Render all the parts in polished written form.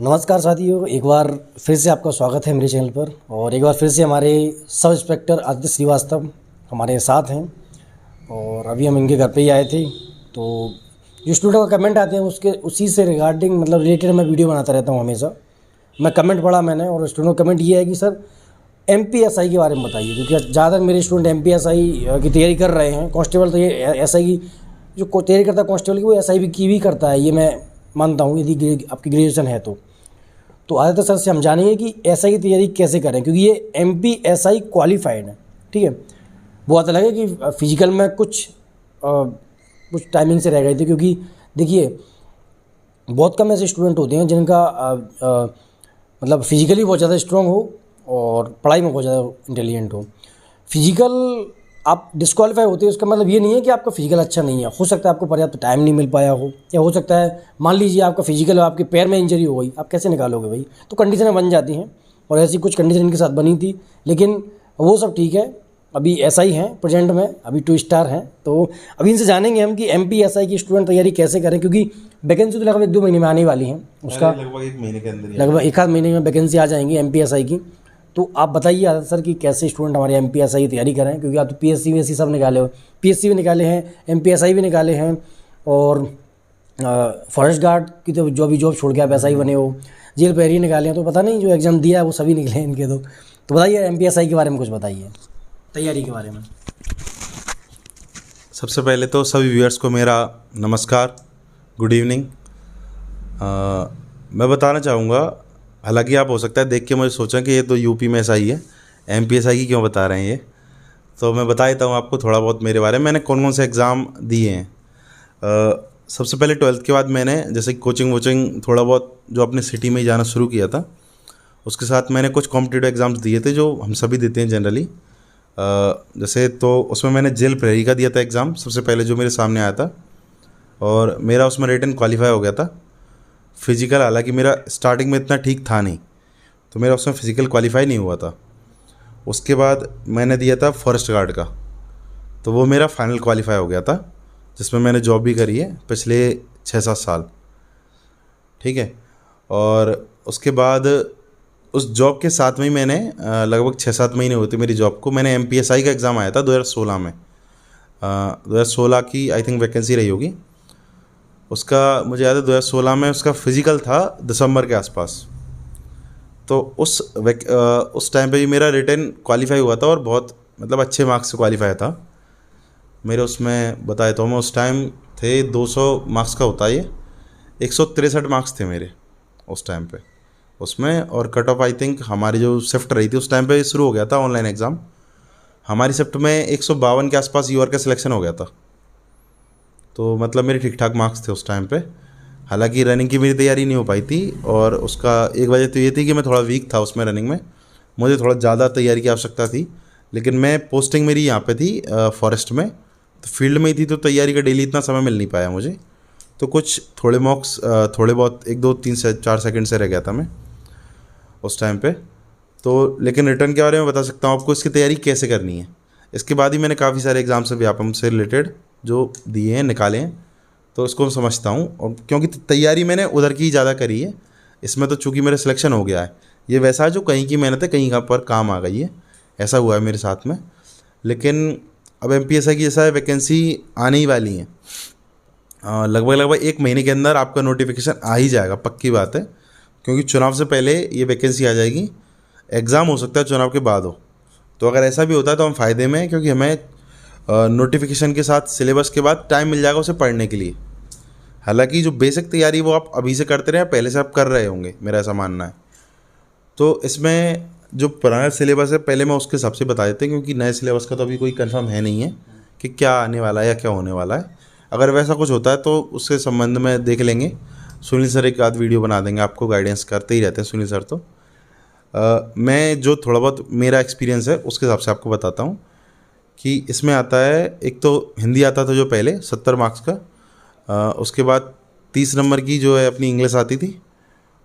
नमस्कार साथियों, एक बार फिर से आपका स्वागत है मेरे चैनल पर। और एक बार फिर से हमारे सब इंस्पेक्टर आदित्य श्रीवास्तव हमारे साथ हैं और अभी हम इनके घर पे ही आए थे। तो जो स्टूडेंट का कमेंट आते हैं उसके उसी से रिगार्डिंग मतलब रिलेटेड मैं वीडियो बनाता रहता हूँ हमेशा। मैं कमेंट पढ़ा मैंने और स्टूडेंट का कमेंट ये है कि सर MPSI के बारे में बताइए, क्योंकि ज़्यादातर मेरे स्टूडेंट MPSI की तैयारी कर रहे हैं। कांस्टेबल तो ये SI की जो तैयारी करता है कांस्टेबल की, वो SI की भी करता है, ये मैं मानता हूँ यदि आपकी ग्रेजुएशन है तो आदित्य सर से हम जानेंगे कि SI की तैयारी कैसे करें, क्योंकि ये MPSI क्वालिफाइड है। ठीक है, वो आता लगे कि फिजिकल में कुछ टाइमिंग से रह गए थे, क्योंकि देखिए बहुत कम ऐसे स्टूडेंट होते हैं जिनका मतलब फिजिकली बहुत ज़्यादा स्ट्रांग हो और पढ़ाई में बहुत ज़्यादा इंटेलिजेंट हो। फिजिकल आप डिस्क्वालीफाई होते हैं, उसका मतलब ये नहीं है कि आपका फिजिकल अच्छा नहीं है। हो सकता है आपको पर्याप्त टाइम नहीं मिल पाया हो, या हो सकता है मान लीजिए आपका फिजिकल आपके पैर में इंजरी हो गई, आप कैसे निकालोगे भाई। तो कंडीशनें बन जाती हैं और ऐसी कुछ कंडीशन इनके साथ बनी थी, लेकिन वो सब ठीक है। अभी ऐसा ही है प्रेजेंट में, अभी 2 स्टार हैं। तो अभी इनसे जानेंगे हम कि MPSI की स्टूडेंट तैयारी कैसे करें, क्योंकि वैकेंसी तो लगभग 1-2 महीने में आने वाली हैं। उसका लगभग 1 महीने के अंदर लगभग 1 आध महीने में वैकेंसी आ जाएंगी MPSI की। तो आप बताइए आदित्य सर कि कैसे स्टूडेंट हमारे MPSI की तैयारी करें, क्योंकि आप तो PSC VSC सब निकाले हो, PSC भी निकाले हैं, MPSI भी निकाले हैं, और फॉरेस्ट गार्ड की तो जो अभी जॉब छोड़ के आप SI बने हो, जेल पैरी निकाले हैं। तो पता नहीं जो एग्ज़ाम दिया है वो सभी निकले हैं इनके। तो बताइए MPSI के बारे में कुछ बताइए, तैयारी के बारे में। सबसे पहले तो सभी व्यूअर्स को मेरा नमस्कार, गुड इवनिंग। मैं बताना चाहूँगा, हालांकि आप हो सकता है देख के मुझे सोचें कि ये तो यूपी में SI है, MPSI की क्यों बता रहे हैं ये। तो मैं बता देता हूँ आपको थोड़ा बहुत मेरे बारे में, मैंने कौन कौन से एग्ज़ाम दिए हैं। सबसे पहले 12th के बाद मैंने जैसे कोचिंग वोचिंग थोड़ा बहुत जो अपने सिटी में ही जाना शुरू किया था, उसके साथ मैंने कुछ कॉम्पिटिटिव एग्ज़ाम्स दिए थे जो हम सभी देते हैं जनरली। जैसे तो उसमें मैंने जेल प्रहरी का दिया था एग्ज़ाम सबसे पहले जो मेरे सामने आया था, और मेरा उसमें रिटन क्वालिफाई हो गया था। फिजिकल हालांकि मेरा स्टार्टिंग में इतना ठीक था नहीं, तो मेरा उसमें फिजिकल क्वालिफाई नहीं हुआ था। उसके बाद मैंने दिया था फॉरेस्ट गार्ड का, तो वो मेरा फाइनल क्वालिफाई हो गया था, जिसमें मैंने जॉब भी करी है पिछले 6-7 साल। ठीक है, और उसके बाद उस जॉब के साथ में ही मैंने लगभग 6-7 महीने हुए थे मेरी जॉब को, मैंने MPSI का एग्ज़ाम आया था 2016 में। 2016 की आई थिंक वैकेंसी रही होगी उसका, मुझे याद है 2016 में उसका फिज़िकल था दिसंबर के आसपास। तो उस टाइम पे भी मेरा रिटन क्वालिफाई हुआ था, और बहुत मतलब अच्छे मार्क्स से क्वालिफाई था मेरे। उसमें बताया तो मैं उस टाइम थे 200 मार्क्स का होता है ये, 163 मार्क्स थे मेरे उस टाइम पे उसमें। और कट ऑफ आई थिंक हमारी जो शिफ्ट रही थी उस टाइम पे शुरू हो गया था ऑनलाइन एग्ज़ाम, हमारी शिफ्ट में 152 के आसपास यूआर का सिलेक्शन हो गया था। तो मतलब मेरे ठीक ठाक मार्क्स थे उस टाइम पे। हालांकि रनिंग की मेरी तैयारी नहीं हो पाई थी, और उसका एक वजह तो ये थी कि मैं थोड़ा वीक था उसमें रनिंग में, मुझे थोड़ा ज़्यादा तैयारी की आवश्यकता थी। लेकिन मैं पोस्टिंग मेरी यहाँ पे थी फॉरेस्ट में, तो फील्ड में ही थी, तो तैयारी का डेली इतना समय मिल नहीं पाया मुझे। तो कुछ थोड़े मॉक्स थोड़े बहुत 1, 2, 3 से 4 सेकंड से रह गया था मैं उस टाइम पे। तो लेकिन रिटर्न के बारे में बता सकता हूँ आपको इसकी तैयारी कैसे करनी है। इसके बाद ही मैंने काफ़ी सारे एग्ज़ाम्स व्यापम से रिलेटेड जो दिए हैं निकाले हैं, तो इसको समझता हूँ। और क्योंकि तैयारी मैंने उधर की ज़्यादा करी है, इसमें तो चूँकि मेरा सिलेक्शन हो गया है, ये वैसा है जो कहीं की मेहनत है कहीं का पर काम आ गई है, ऐसा हुआ है मेरे साथ में। लेकिन अब MPSI की जैसा है वैकेंसी आने ही वाली है, लगभग 1 महीने के अंदर आपका नोटिफिकेशन आ ही जाएगा, पक्की बात है। क्योंकि चुनाव से पहले ये वैकेंसी आ जाएगी, एग्ज़ाम हो सकता है चुनाव के बाद हो। तो अगर ऐसा भी होता है तो हम फ़ायदे में हैं, क्योंकि हमें नोटिफिकेशन के साथ सिलेबस के बाद टाइम मिल जाएगा उसे पढ़ने के लिए। हालांकि जो बेसिक तैयारी वो आप अभी से करते रहे, पहले से आप कर रहे होंगे, मेरा ऐसा मानना है। तो इसमें जो पुराना सिलेबस है पहले मैं उसके हिसाब से बता देते हैं, क्योंकि नए सिलेबस का तो अभी कोई कंफर्म है नहीं है कि क्या आने वाला है या क्या होने वाला है। अगर वैसा कुछ होता है तो उसके संबंध में देख लेंगे, सुनील सर एक आध वीडियो बना देंगे, आपको गाइडेंस करते ही रहते हैं सुनील सर। तो मैं जो थोड़ा बहुत मेरा एक्सपीरियंस है उसके हिसाब से आपको बताता हूँ कि इसमें आता है, एक तो हिंदी आता था जो पहले 70 मार्क्स का, उसके बाद 30 नंबर की जो है अपनी इंग्लिश आती थी,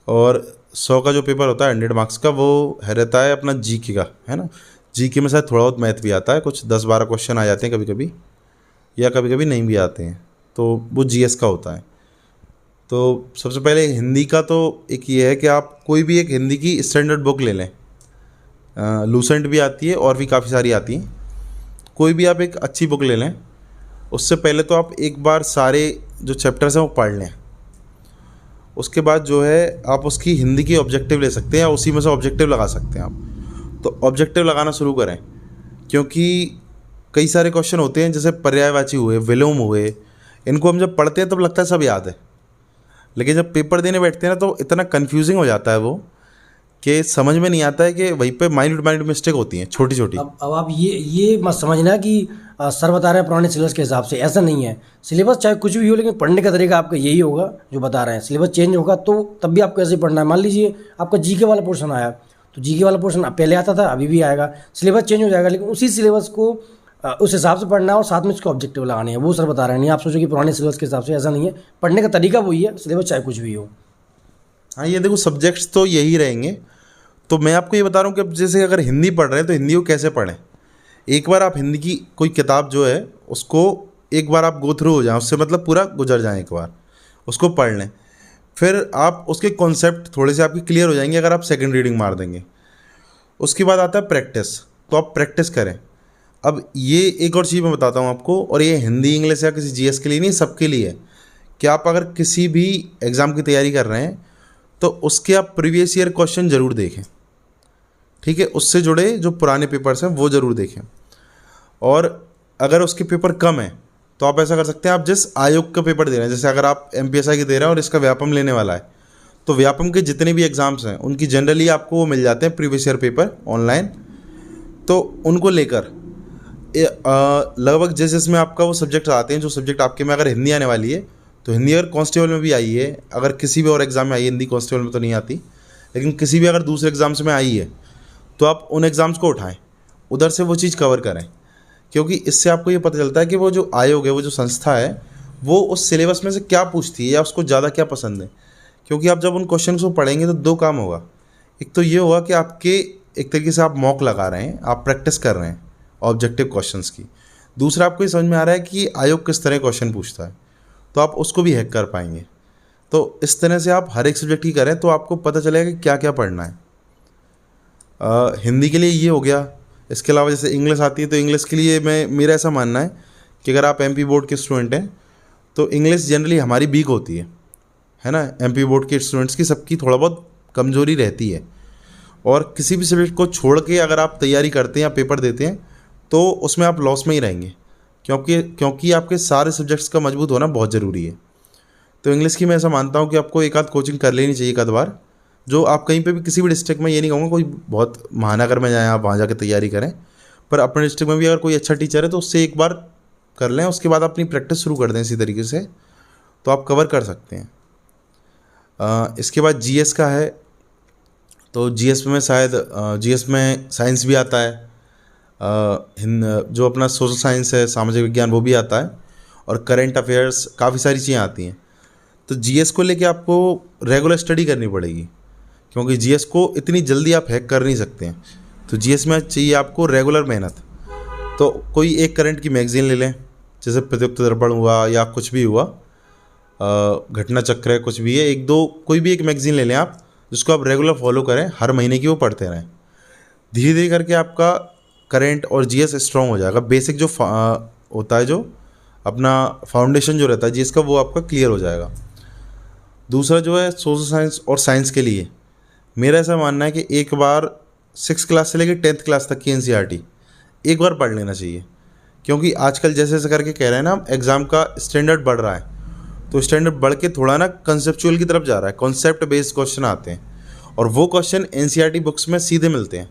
और 100 का जो पेपर होता है 100 मार्क्स का, वो रहता है अपना GK का, है ना। GK में शायद थोड़ा बहुत मैथ भी आता है, कुछ 10-12 क्वेश्चन आ जाते हैं कभी कभी, या कभी कभी नहीं भी आते हैं, तो वो GS का होता है। तो सबसे पहले हिंदी का तो एक ये है कि आप कोई भी एक हिंदी की स्टैंडर्ड बुक ले लें। लूसेंट भी आती है और भी काफ़ी सारी आती हैं। कोई भी आप एक अच्छी बुक ले लें। उससे पहले तो आप एक बार सारे जो चैप्टर्स हैं वो पढ़ लें। उसके बाद जो है आप उसकी हिंदी की ऑब्जेक्टिव ले सकते हैं या उसी में से ऑब्जेक्टिव लगा सकते हैं आप। तो ऑब्जेक्टिव लगाना शुरू करें, क्योंकि कई सारे क्वेश्चन होते हैं जैसे पर्यायवाची हुए, विलोम हुए, इनको हम जब पढ़ते हैं तब लगता है सब याद है, लेकिन जब पेपर देने बैठते हैं ना तो इतना कन्फ्यूजिंग हो जाता है वो कि समझ में नहीं आता है कि वहीं पे माइन्यूट मिस्टेक होती हैं छोटी छोटी। अब आप ये मत समझना कि सर बता रहे हैं पुराने सिलेबस के हिसाब से, ऐसा नहीं है। सिलेबस चाहे कुछ भी हो, लेकिन पढ़ने का तरीका आपका यही होगा जो बता रहे हैं। सिलेबस चेंज होगा तो तब भी आपको ऐसे ही पढ़ना है। मान लीजिए आपका जीके वाला पोर्शन आया, तो जीके वाला पोर्शन पहले आता था, अभी भी आएगा। सिलेबस चेंज हो जाएगा, लेकिन उसी सिलेबस को उस हिसाब से पढ़ना है और साथ में उसको ऑब्जेक्टिव लगाने हैं। वो सर बता रहे हैं, नहीं आप सोचो कि पुराने सिलेबस के हिसाब से, ऐसा नहीं है। पढ़ने का तरीका वही है, सिलेबस चाहे कुछ भी हो। हाँ, ये देखो सब्जेक्ट्स तो यही रहेंगे। तो मैं आपको ये बता रहा हूँ कि अब जैसे अगर हिंदी पढ़ रहे हैं तो हिंदी को कैसे पढ़ें। एक बार आप हिंदी की कोई किताब जो है उसको एक बार आप गो थ्रू हो जाएं, उससे मतलब पूरा गुजर जाएं, एक बार उसको पढ़ लें। फिर आप उसके कॉन्सेप्ट थोड़े से आपके क्लियर हो जाएंगे अगर आप सेकंड रीडिंग मार देंगे। उसके बाद आता है प्रैक्टिस, तो आप प्रैक्टिस करें। अब ये एक और चीज़ मैं बताता हूँ आपको, और ये हिंदी इंग्लिश या किसी जीएस के लिए नहीं, सबके लिए है कि आप अगर किसी भी एग्ज़ाम की तैयारी कर रहे हैं तो उसके आप प्रीवियस ईयर क्वेश्चन ज़रूर देखें, ठीक है। उससे जुड़े जो पुराने पेपर्स हैं वो ज़रूर देखें। और अगर उसके पेपर कम है तो आप ऐसा कर सकते हैं, आप जिस आयोग का पेपर दे रहे हैं, जैसे अगर आप एमपीएसआई के दे रहे हैं और इसका व्यापम लेने वाला है, तो व्यापम के जितने भी एग्ज़ाम्स हैं उनकी जनरली आपको वो मिल जाते हैं प्रीवियस ईयर पेपर ऑनलाइन। तो उनको लेकर लगभग जिसमें आपका वो सब्जेक्ट आते हैं, जो सब्जेक्ट आपके में अगर हिंदी आने वाली है तो हिंदी अगर कांस्टेबल में भी आई है, अगर किसी भी और एग्ज़ाम में आई है, हिंदी कांस्टेबल में तो नहीं आती, लेकिन किसी भी अगर दूसरे एग्ज़ाम्स में आई है तो आप उन एग्ज़ाम्स को उठाएं, उधर से वो चीज़ कवर करें। क्योंकि इससे आपको ये पता चलता है कि वो जो आयोग है, वो जो संस्था है, वो उस सिलेबस में से क्या पूछती है या उसको ज़्यादा क्या पसंद है। क्योंकि आप जब उन क्वेश्चन को पढ़ेंगे तो दो काम होगा। एक तो ये होगा कि आपके एक तरीके से आप मॉक लगा रहे हैं, आप प्रैक्टिस कर रहे हैं ऑब्जेक्टिव क्वेश्चंस की। दूसरा, आपको ये समझ में आ रहा है कि आयोग किस तरह क्वेश्चन पूछता है, तो आप उसको भी हैक कर पाएंगे। तो इस तरह से आप हर एक सब्जेक्ट की करें तो आपको पता चलेगा कि क्या क्या पढ़ना है। हिंदी के लिए ये हो गया। इसके अलावा जैसे इंग्लिश आती है तो इंग्लिश के लिए मेरा ऐसा मानना है कि अगर आप एमपी बोर्ड के स्टूडेंट हैं तो इंग्लिश जनरली हमारी वीक होती है ना। एमपी बोर्ड के स्टूडेंट्स की सबकी थोड़ा बहुत कमज़ोरी रहती है, और किसी भी सब्जेक्ट को छोड़ के अगर आप तैयारी करते हैं या पेपर देते हैं तो उसमें आप लॉस में ही रहेंगे, क्योंकि आपके सारे सब्जेक्ट्स का मजबूत होना बहुत ज़रूरी है। तो इंग्लिश की मैं ऐसा मानता हूँ कि आपको एक आध कोचिंग कर लेनी चाहिए एक आध बार, जो आप कहीं पे भी किसी भी डिस्ट्रिक्ट में, ये नहीं कहूँगा कोई बहुत महानगर में जाएँ आप वहाँ जाकर तैयारी करें, पर अपने डिस्ट्रिक्ट में भी अगर कोई अच्छा टीचर है तो उससे एक बार कर लें, उसके बाद अपनी प्रैक्टिस शुरू कर दें इसी तरीके से, तो आप कवर कर सकते हैं। इसके बाद जीएस का है, तो जीएस में शायद जीएस में साइंस भी आता है, जो अपना सोशल साइंस है, सामाजिक विज्ञान, वो भी आता है, और करंट अफेयर्स, काफ़ी सारी चीज़ें आती हैं। तो जीएस को लेके आपको रेगुलर स्टडी करनी पड़ेगी, क्योंकि जीएस को इतनी जल्दी आप हैक कर नहीं सकते हैं। तो जीएस में चाहिए आपको रेगुलर मेहनत। तो कोई एक करंट की मैगज़ीन ले लें, जैसे प्रत्युक्त दर्पण हुआ या कुछ भी हुआ, घटना चक्र है, कुछ भी है, एक दो कोई भी एक मैगज़ीन ले लें आप, जिसको आप रेगुलर फॉलो करें, हर महीने की वो पढ़ते रहें। धीरे धीरे करके आपका करंट और जीएस स्ट्रॉन्ग हो जाएगा। बेसिक जो होता है, जो अपना फाउंडेशन जो रहता है जीएस का, वो आपका क्लियर हो जाएगा। दूसरा जो है सोशल साइंस और साइंस के लिए मेरा ऐसा मानना है कि एक बार 6th क्लास से लेकर 10th क्लास तक की एनसीईआरटी एक बार पढ़ लेना चाहिए, क्योंकि आजकल जैसे जैसे करके कह रहे हैं ना, एग्ज़ाम का स्टैंडर्ड बढ़ रहा है, तो स्टैंडर्ड बढ़ के थोड़ा ना कंसेप्चुअल की तरफ जा रहा है, कॉन्सेप्ट बेस्ड क्वेश्चन आते हैं, और वो क्वेश्चन एनसीईआरटी बुक्स में सीधे मिलते हैं।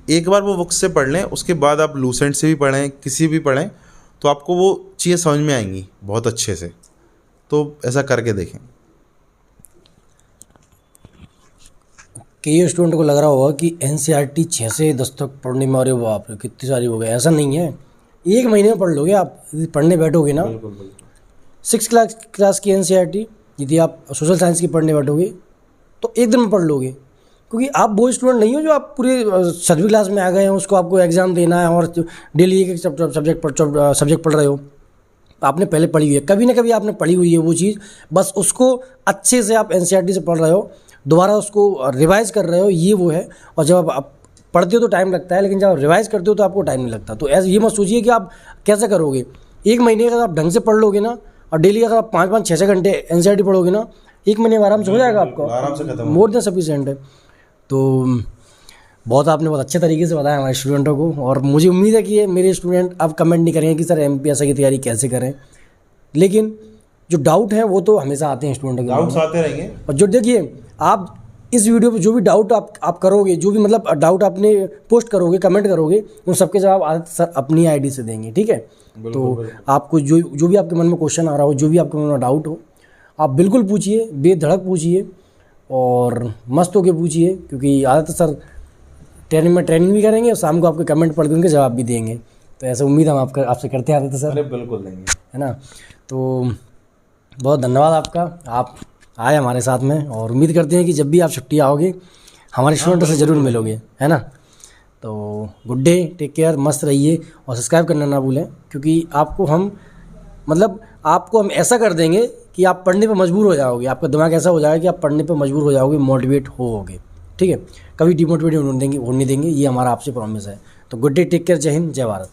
एक बार वो बुक्स से पढ़ लें, उसके बाद आप लूसेंट से भी पढ़ें, किसी भी पढ़ें, तो आपको वो चीज़ें समझ में आएंगी बहुत अच्छे से। तो ऐसा करके देखें। कई स्टूडेंट को लग रहा होगा कि एनसीईआरटी 6 से 10 तक पढ़ने में, अरे बाप रे कितनी सारी हो गई। ऐसा नहीं है, एक महीने में पढ़ लोगे आप, यदि पढ़ने बैठोगे ना। 6th क्लास की एनसीईआरटी यदि आप सोशल साइंस की पढ़ने बैठोगे तो एक दिन में पढ़ लोगे, क्योंकि आप वो स्टूडेंट नहीं हो जो आप पूरे 7वीं क्लास में आ गए हैं, उसको आपको एग्ज़ाम देना है और डेली एक सब्जेक्ट पढ़ रहे हो। आपने पहले पढ़ी हुई है, कभी ना कभी आपने पढ़ी हुई है वो चीज़, बस उसको अच्छे से आप एनसीईआरटी से पढ़ रहे हो, दोबारा उसको रिवाइज़ कर रहे हो, ये वो है। और जब आप पढ़ते हो तो टाइम लगता है, लेकिन जब आप रिवाइज़ करते हो तो आपको टाइम नहीं लगता। तो ऐसे ये मत सोचिए कि आप कैसे करोगे, 1 महीने अगर आप ढंग से पढ़ लोगे ना, और डेली अगर आप 5-5, 6-6 घंटे एनसीईआरटी पढ़ोगे ना, 1 महीने में आराम से हो जाएगा आपका, आराम से खत्म मोर देन सफिशिएंट है। तो बहुत आपने बहुत अच्छे तरीके से बताया हमारे स्टूडेंटों को, और मुझे उम्मीद है कि ये मेरे स्टूडेंट अब कमेंट नहीं करेंगे कि सर एमपीएससी की तैयारी कैसे करें, लेकिन जो डाउट है वो तो हमेशा आते हैं स्टूडेंटों के डाउट्स आते रहेंगे। और जो देखिए आप इस वीडियो पे जो भी डाउट आप करोगे, जो भी मतलब डाउट आपने पोस्ट करोगे, कमेंट करोगे, उन सबके जवाब आदित्य सर अपनी आईडी से देंगे, ठीक है। तो आपको जो भी आपके मन में क्वेश्चन आ रहा हो, जो भी आपके मन में डाउट हो, आप बिल्कुल पूछिए, बेधड़क पूछिए और मस्त होके पूछिए, क्योंकि आदित्य सर ट्रेनिंग भी करेंगे और शाम को आपके कमेंट पढ़ के उनके जवाब भी देंगे। तो ऐसे उम्मीद हम आपसे करते हैं आदित्य सर। अरे बिल्कुल देंगे, है ना। तो बहुत धन्यवाद आपका, आप आए हमारे साथ में, और उम्मीद करते हैं कि जब भी आप छुट्टी आओगे हमारे स्टूडेंटों से ज़रूर मिलोगे, है ना। तो गुड डे, टेक केयर, मस्त रहिए, और सब्सक्राइब करना ना भूलें, क्योंकि आपको हम ऐसा कर देंगे कि आप पढ़ने पे मजबूर हो जाओगे, आपका दिमाग ऐसा हो जाएगा कि आप पढ़ने पे मजबूर हो जाओगे, मोटिवेट होगे, ठीक है। कभी डिमोटिवेट होने नहीं देंगे, ये हमारा आपसे प्रॉमिस है। तो गुड डे, टेक केयर, जय हिंद, जय भारत।